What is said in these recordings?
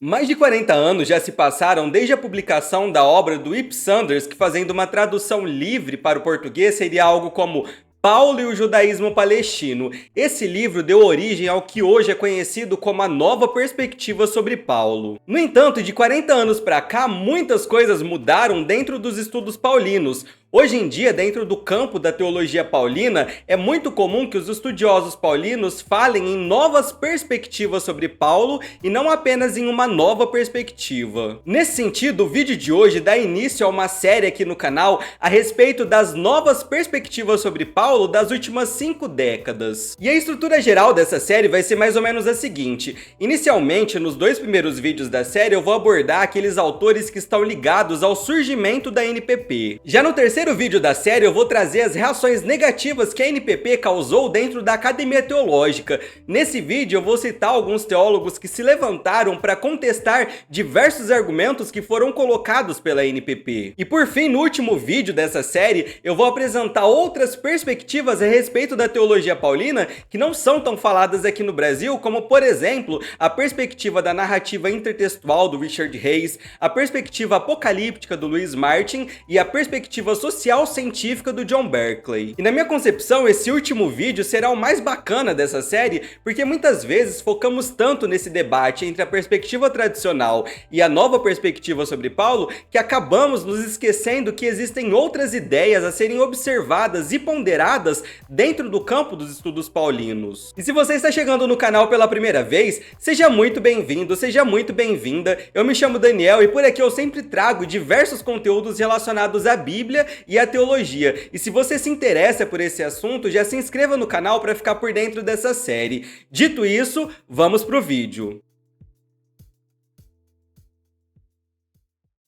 Mais de 40 anos já se passaram desde a publicação da obra do Ip Sanders, que fazendo uma tradução livre para o português seria algo como Paulo e o Judaísmo Palestino. Esse livro deu origem ao que hoje é conhecido como a nova perspectiva sobre Paulo. No entanto, de 40 anos para cá, muitas coisas mudaram dentro dos estudos paulinos. Hoje em dia, dentro do campo da teologia paulina, é muito comum que os estudiosos paulinos falem em novas perspectivas sobre Paulo e não apenas em uma nova perspectiva. Nesse sentido, o vídeo de hoje dá início a uma série aqui no canal a respeito das novas perspectivas sobre Paulo das últimas 5 décadas. E a estrutura geral dessa série vai ser mais ou menos a seguinte: inicialmente, nos 2 primeiros vídeos da série, eu vou abordar aqueles autores que estão ligados ao surgimento da NPP. Já no terceiro vídeo da série, eu vou trazer as reações negativas que a NPP causou dentro da academia teológica. Nesse vídeo, eu vou citar alguns teólogos que se levantaram para contestar diversos argumentos que foram colocados pela NPP. E por fim, no último vídeo dessa série, eu vou apresentar outras perspectivas a respeito da teologia paulina que não são tão faladas aqui no Brasil, como por exemplo, a perspectiva da narrativa intertextual do Richard Reis, a perspectiva apocalíptica do Louis Martin e a perspectiva social científica do John Berkeley. E na minha concepção, esse último vídeo será o mais bacana dessa série, porque muitas vezes focamos tanto nesse debate entre a perspectiva tradicional e a nova perspectiva sobre Paulo, que acabamos nos esquecendo que existem outras ideias a serem observadas e ponderadas dentro do campo dos estudos paulinos. E se você está chegando no canal pela primeira vez, seja muito bem-vindo, seja muito bem-vinda. Eu me chamo Daniel e por aqui eu sempre trago diversos conteúdos relacionados à Bíblia e à teologia. E se você se interessa por esse assunto, já se inscreva no canal para ficar por dentro dessa série. Dito isso, vamos pro vídeo.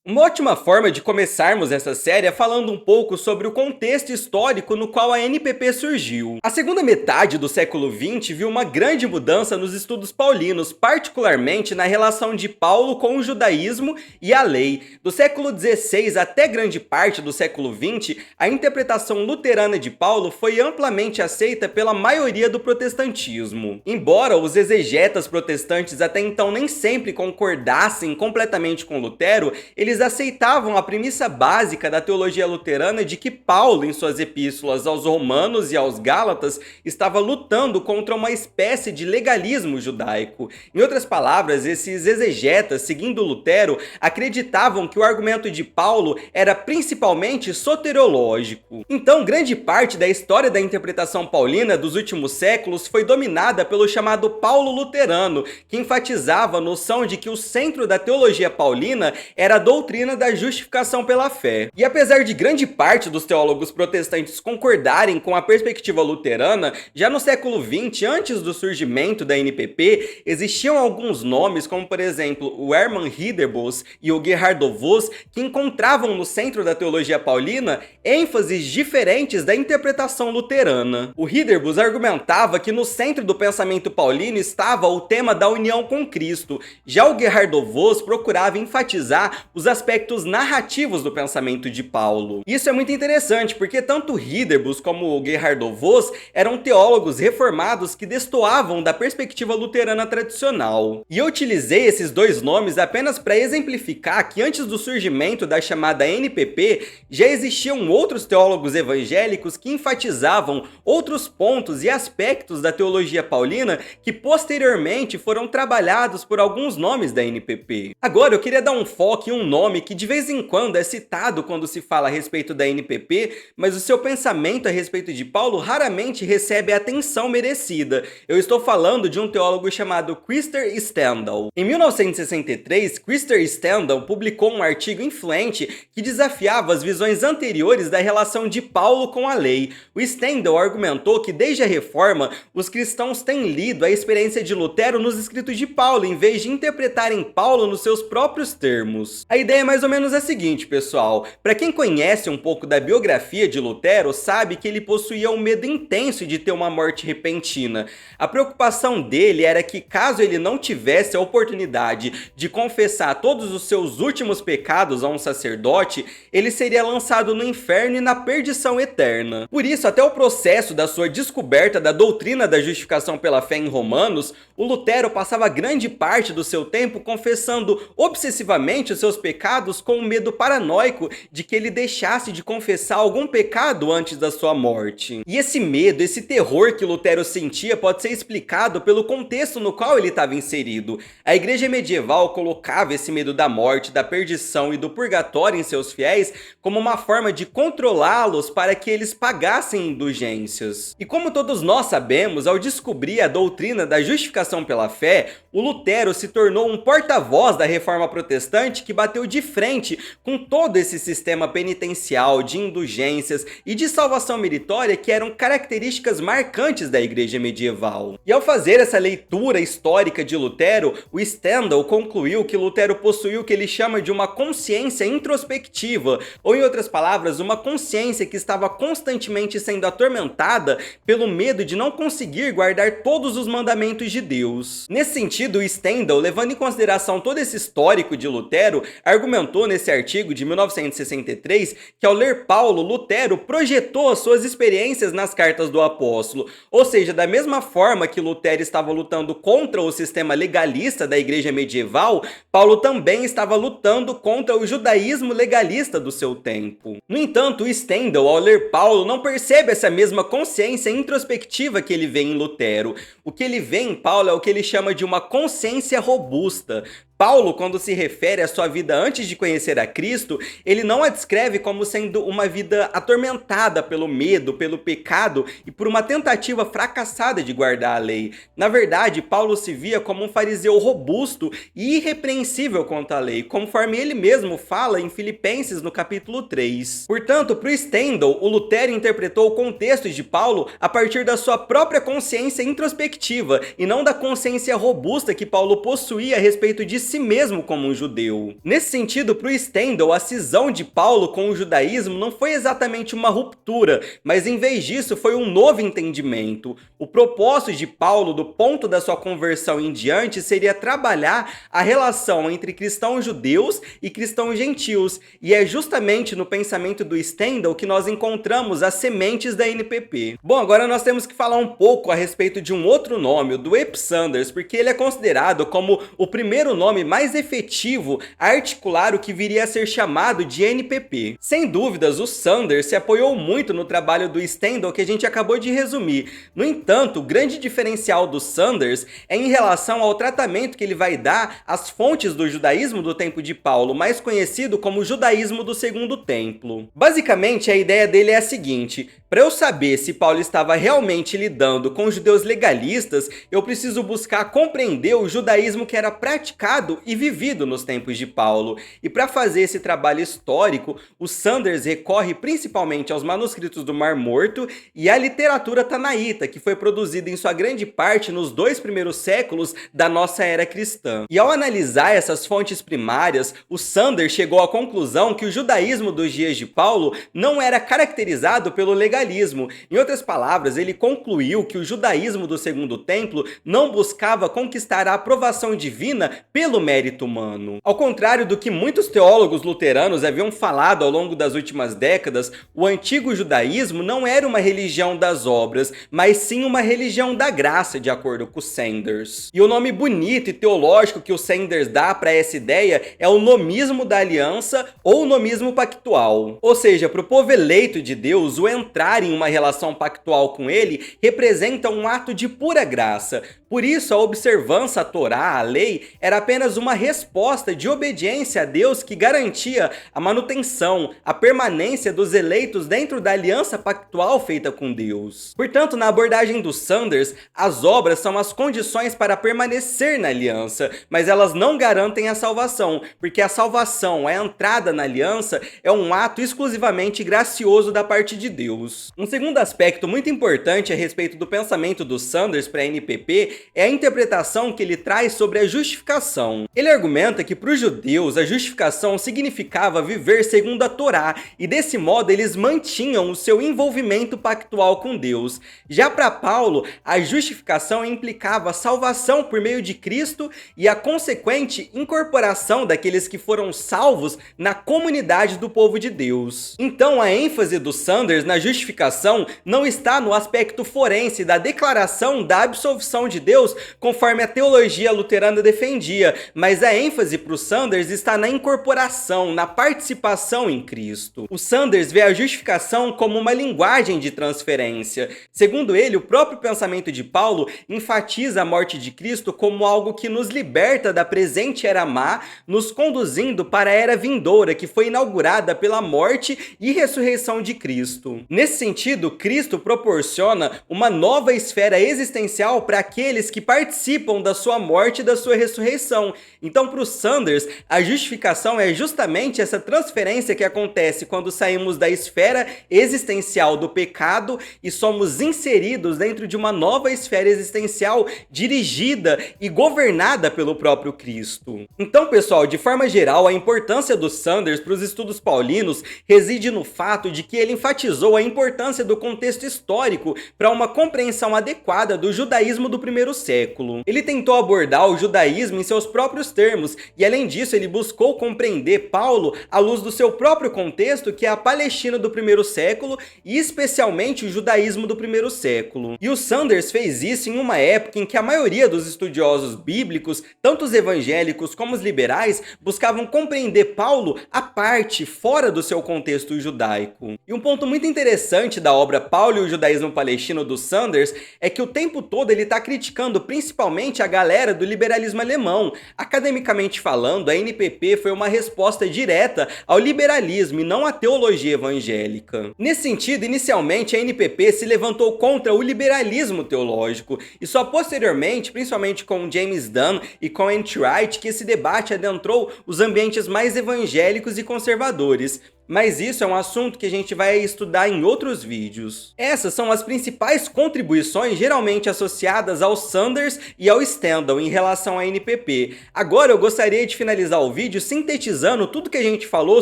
Uma ótima forma de começarmos essa série é falando um pouco sobre o contexto histórico no qual a NPP surgiu. A segunda metade do século XX viu uma grande mudança nos estudos paulinos, particularmente na relação de Paulo com o judaísmo e a lei. Do século XVI até grande parte do século XX, a interpretação luterana de Paulo foi amplamente aceita pela maioria do protestantismo. Embora os exegetas protestantes até então nem sempre concordassem completamente com Lutero, eles aceitavam a premissa básica da teologia luterana de que Paulo, em suas epístolas aos Romanos e aos Gálatas, estava lutando contra uma espécie de legalismo judaico. Em outras palavras, esses exegetas, seguindo Lutero, acreditavam que o argumento de Paulo era principalmente soteriológico. Então, grande parte da história da interpretação paulina dos últimos séculos foi dominada pelo chamado Paulo luterano, que enfatizava a noção de que o centro da teologia paulina era a doutrina da justificação pela fé. E apesar de grande parte dos teólogos protestantes concordarem com a perspectiva luterana, já no século XX, antes do surgimento da NPP, existiam alguns nomes, como por exemplo o Hermann Ridderbos e o Gerhard Voss, que encontravam no centro da teologia paulina ênfases diferentes da interpretação luterana. O Ridderbos argumentava que no centro do pensamento paulino estava o tema da união com Cristo, já o Gerhard Voss procurava enfatizar os aspectos narrativos do pensamento de Paulo. Isso é muito interessante, porque tanto Ridderbos como o Gerhard Voss eram teólogos reformados que destoavam da perspectiva luterana tradicional. E eu utilizei esses dois nomes apenas para exemplificar que antes do surgimento da chamada NPP, já existiam outros teólogos evangélicos que enfatizavam outros pontos e aspectos da teologia paulina que posteriormente foram trabalhados por alguns nomes da NPP. Agora eu queria dar um foco em um nome que de vez em quando é citado quando se fala a respeito da NPP, mas o seu pensamento a respeito de Paulo raramente recebe a atenção merecida. Eu estou falando de um teólogo chamado Krister Stendhal. Em 1963, Krister Stendhal publicou um artigo influente que desafiava as visões anteriores da relação de Paulo com a lei. O Stendhal argumentou que desde a Reforma, os cristãos têm lido a experiência de Lutero nos escritos de Paulo, em vez de interpretarem Paulo nos seus próprios termos. A ideia ideia é mais ou menos a seguinte, pessoal. Para quem conhece um pouco da biografia de Lutero, sabe que ele possuía um medo intenso de ter uma morte repentina. A preocupação dele era que, caso ele não tivesse a oportunidade de confessar todos os seus últimos pecados a um sacerdote, ele seria lançado no inferno e na perdição eterna. Por isso, até o processo da sua descoberta da doutrina da justificação pela fé em Romanos, o Lutero passava grande parte do seu tempo confessando obsessivamente os seus pecados com um medo paranoico de que ele deixasse de confessar algum pecado antes da sua morte. E esse medo, esse terror que Lutero sentia pode ser explicado pelo contexto no qual ele estava inserido. A igreja medieval colocava esse medo da morte, da perdição e do purgatório em seus fiéis como uma forma de controlá-los para que eles pagassem indulgências. E como todos nós sabemos, ao descobrir a doutrina da justificação pela fé, o Lutero se tornou um porta-voz da reforma protestante que bateu de frente com todo esse sistema penitencial de indulgências e de salvação meritória que eram características marcantes da igreja medieval. E ao fazer essa leitura histórica de Lutero, o Stendhal concluiu que Lutero possuía o que ele chama de uma consciência introspectiva, ou em outras palavras, uma consciência que estava constantemente sendo atormentada pelo medo de não conseguir guardar todos os mandamentos de Deus. Nesse sentido, o Stendhal, levando em consideração todo esse histórico de Lutero, argumentou nesse artigo de 1963 que ao ler Paulo, Lutero projetou as suas experiências nas cartas do apóstolo, ou seja, da mesma forma que Lutero estava lutando contra o sistema legalista da igreja medieval, Paulo também estava lutando contra o judaísmo legalista do seu tempo. No entanto, o Stendhal, ao ler Paulo, não percebe essa mesma consciência introspectiva que ele vê em Lutero. O que ele vê em Paulo é o que ele chama de uma consciência robusta. Paulo, quando se refere à sua vida antes de conhecer a Cristo, ele não a descreve como sendo uma vida atormentada pelo medo, pelo pecado e por uma tentativa fracassada de guardar a lei. Na verdade, Paulo se via como um fariseu robusto e irrepreensível quanto à lei, conforme ele mesmo fala em Filipenses no capítulo 3. Portanto, para o Stendhal, o Lutero interpretou o contexto de Paulo a partir da sua própria consciência introspectiva e não da consciência robusta que Paulo possuía a respeito de si mesmo como um judeu. Nesse sentido, para o Stendhal, a cisão de Paulo com o judaísmo não foi exatamente uma ruptura, mas em vez disso foi um novo entendimento. O propósito de Paulo, do ponto da sua conversão em diante, seria trabalhar a relação entre cristãos judeus e cristãos gentios, e é justamente no pensamento do Stendhal que nós encontramos as sementes da NPP. Bom, agora nós temos que falar um pouco a respeito de um outro nome, o do Ep Sanders, porque ele é considerado como o primeiro nome mais efetivo a articular o que viria a ser chamado de NPP. Sem dúvidas, o Sanders se apoiou muito no trabalho do Stendhal que a gente acabou de resumir. No entanto, o grande diferencial do Sanders é em relação ao tratamento que ele vai dar às fontes do judaísmo do tempo de Paulo, mais conhecido como judaísmo do Segundo Templo. Basicamente, a ideia dele é a seguinte: para eu saber se Paulo estava realmente lidando com judeus legalistas, eu preciso buscar compreender o judaísmo que era praticado e vivido nos tempos de Paulo. E para fazer esse trabalho histórico, o Sanders recorre principalmente aos manuscritos do Mar Morto e à literatura tanaíta, que foi produzida em sua grande parte nos 2 primeiros séculos da nossa era cristã. E ao analisar essas fontes primárias, o Sanders chegou à conclusão que o judaísmo dos dias de Paulo não era caracterizado pelo legalismo. Em outras palavras, ele concluiu que o judaísmo do Segundo Templo não buscava conquistar a aprovação divina pelo mérito humano. Ao contrário do que muitos teólogos luteranos haviam falado ao longo das últimas décadas, o antigo judaísmo não era uma religião das obras, mas sim uma religião da graça, de acordo com Sanders. E o nome bonito e teológico que o Sanders dá para essa ideia é o nomismo da aliança ou nomismo pactual. Ou seja, para o povo eleito de Deus, o entrar em uma relação pactual com ele representa um ato de pura graça. Por isso, a observância à Torá, a lei, era apenas uma resposta de obediência a Deus que garantia a manutenção, a permanência dos eleitos dentro da aliança pactual feita com Deus. Portanto, na abordagem do Sanders, as obras são as condições para permanecer na aliança, mas elas não garantem a salvação, porque a salvação, a entrada na aliança, é um ato exclusivamente gracioso da parte de Deus. Um segundo aspecto muito importante a respeito do pensamento do Sanders para a NPP é a interpretação que ele traz sobre a justificação. justificação. Ele argumenta que para os judeus a justificação significava viver segundo a Torá, e desse modo eles mantinham o seu envolvimento pactual com Deus. Já para Paulo, a justificação implicava a salvação por meio de Cristo e a consequente incorporação daqueles que foram salvos na comunidade do povo de Deus. Então a ênfase do Sanders na justificação não está no aspecto forense da declaração da absolvição de Deus, conforme a teologia luterana defendia, mas a ênfase para o Sanders está na incorporação, na participação em Cristo. O Sanders vê a justificação como uma linguagem de transferência. Segundo ele, o próprio pensamento de Paulo enfatiza a morte de Cristo como algo que nos liberta da presente era má, nos conduzindo para a era vindoura, que foi inaugurada pela morte e ressurreição de Cristo. Nesse sentido, Cristo proporciona uma nova esfera existencial para aqueles que participam da sua morte e da sua ressurreição. Então, para o Sanders, a justificação é justamente essa transferência que acontece quando saímos da esfera existencial do pecado e somos inseridos dentro de uma nova esfera existencial dirigida e governada pelo próprio Cristo. Então, pessoal, de forma geral, a importância do Sanders para os estudos paulinos reside no fato de que ele enfatizou a importância do contexto histórico para uma compreensão adequada do judaísmo do primeiro século. Ele tentou abordar o judaísmo em seus próprios termos e, além disso, ele buscou compreender Paulo à luz do seu próprio contexto, que é a Palestina do primeiro século e especialmente o judaísmo do primeiro século. E o Sanders fez isso em uma época em que a maioria dos estudiosos bíblicos, tanto os evangélicos como os liberais, buscavam compreender Paulo à parte, fora do seu contexto judaico. E um ponto muito interessante da obra Paulo e o Judaísmo Palestino do Sanders é que o tempo todo ele está criticando principalmente a galera do liberalismo alemão. Academicamente falando, a NPP foi uma resposta direta ao liberalismo e não à teologia evangélica. Nesse sentido, inicialmente a NPP se levantou contra o liberalismo teológico e só posteriormente, principalmente com James Dunn e com N.T. Wright, que esse debate adentrou os ambientes mais evangélicos e conservadores. Mas isso é um assunto que a gente vai estudar em outros vídeos. Essas são as principais contribuições geralmente associadas ao Sanders e ao Stendhal em relação à NPP. Agora eu gostaria de finalizar o vídeo sintetizando tudo que a gente falou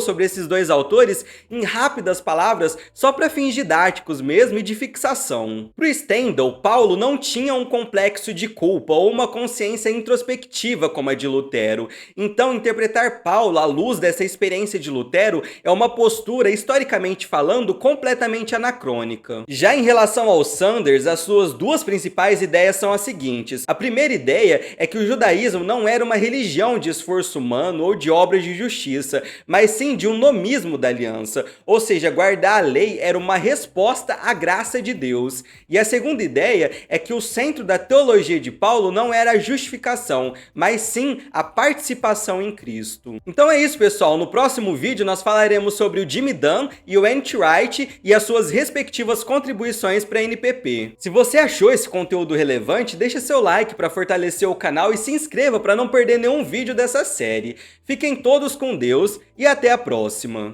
sobre esses dois autores em rápidas palavras, só para fins didáticos mesmo e de fixação. Para o Stendhal, Paulo não tinha um complexo de culpa ou uma consciência introspectiva como a de Lutero. Então interpretar Paulo à luz dessa experiência de Lutero é uma postura, historicamente falando, completamente anacrônica. Já em relação ao Sanders, as suas duas principais ideias são as seguintes. A primeira ideia é que o judaísmo não era uma religião de esforço humano ou de obras de justiça, mas sim de um nomismo da aliança, ou seja, guardar a lei era uma resposta à graça de Deus. E a segunda ideia é que o centro da teologia de Paulo não era a justificação, mas sim a participação em Cristo. Então é isso, pessoal. No próximo vídeo nós falaremos sobre o Jimmy Dunn e o N.T. Wright e as suas respectivas contribuições para a NPP. Se você achou esse conteúdo relevante, deixa seu like para fortalecer o canal e se inscreva para não perder nenhum vídeo dessa série. Fiquem todos com Deus e até a próxima!